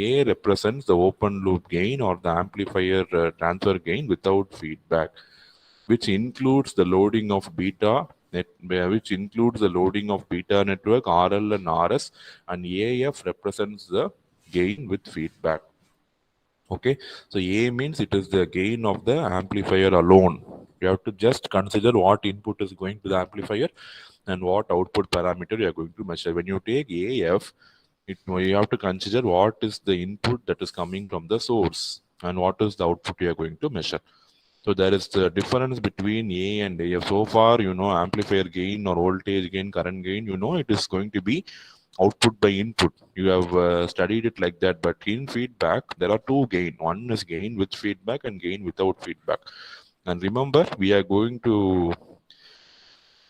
A represents the open loop gain or the amplifier transfer gain without feedback, which includes the loading of beta which includes the loading of beta network RL and RS, and AF represents the gain with feedback. Okay, so A means it is the gain of the amplifier alone. You have to just consider what input is going to the amplifier and what output parameter you are going to measure. When you take AF, you have to consider what is the input that is coming from the source and what is the output you are going to measure. So there is the difference between A and AF. So far, amplifier gain or voltage gain, current gain, it is going to be output by input. You have studied it like that. But in feedback, there are two gain. One is gain with feedback and gain without feedback. And remember, we are going to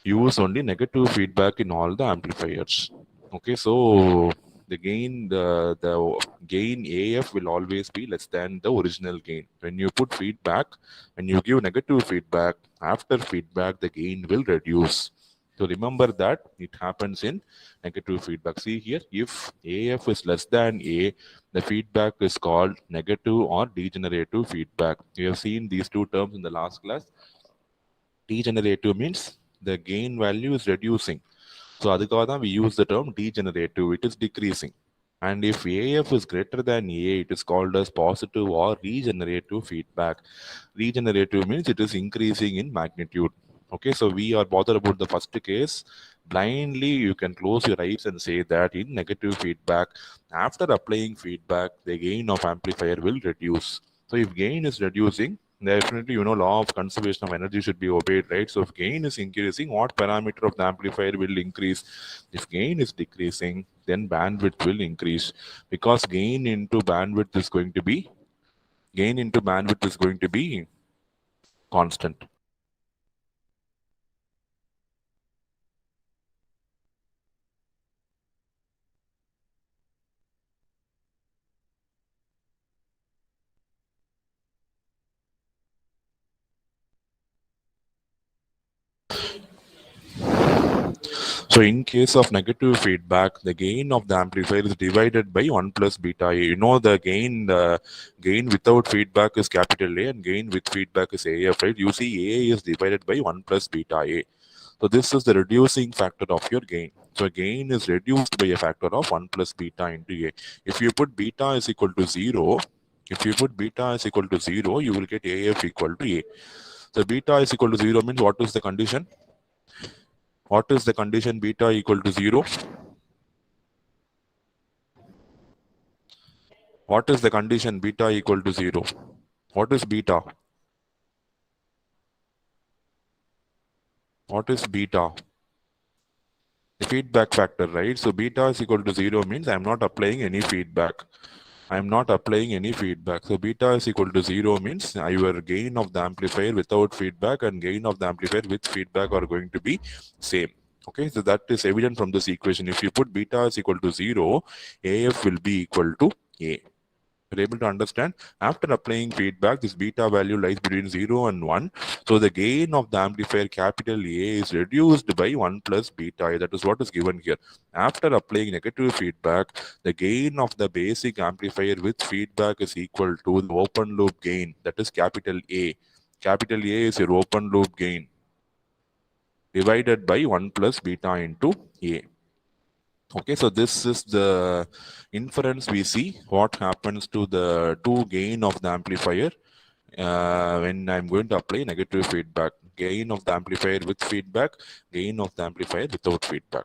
use only negative feedback in all the amplifiers. Okay, so the gain AF will always be less than the original gain. When you put feedback, when you give negative feedback, after feedback the gain will reduce. So remember that it happens in negative feedback. See here, if AF is less than A, the feedback is called negative or degenerative feedback. You have seen these two terms in the last class. Degenerative means the gain value is reducing. So adhikada we use the term degenerative, it is decreasing. And if AF is greater than A, it is called as positive or regenerative feedback. Regenerative means it is increasing in magnitude. Okay, so we are bothered about the first case. Blindly, you can close your eyes and say that in negative feedback, after applying feedback, the gain of amplifier will reduce. So if gain is reducing, definitely, law of conservation of energy should be obeyed, right? So if gain is increasing, what parameter of the amplifier will increase? If gain is decreasing, then bandwidth will increase, because gain into bandwidth is going to be constant. So in case of negative feedback, the gain of the amplifier is divided by 1 plus beta A. The gain without feedback is capital A and gain with feedback is AF, right? You see A is divided by 1 plus beta A. So this is the reducing factor of your gain. So gain is reduced by a factor of 1 plus beta into A. If you put beta is equal to 0, you will get AF equal to A. So beta is equal to 0 means what is the condition? What is the condition beta equal to 0? What is the condition beta equal to 0? What is beta? What is beta? The feedback factor, right? So beta is equal to 0 means I'm not applying any feedback. So beta is equal to 0 means your gain of the amplifier without feedback and gain of the amplifier with feedback are going to be same. Okay, so that is evident from this equation. If you put beta is equal to 0, AF will be equal to A. You're able to understand? After applying feedback, this beta value lies between 0 and 1. So the gain of the amplifier capital A is reduced by 1 plus beta. That is what is given here. After applying negative feedback, the gain of the basic amplifier with feedback is equal to the open loop gain. That is capital A. Capital A is your open loop gain divided by 1 plus beta into A. Okay, so this is the inference we see what happens to the two gain of the amplifier when I'm going to apply negative feedback. Gain of the amplifier with feedback, gain of the amplifier without feedback.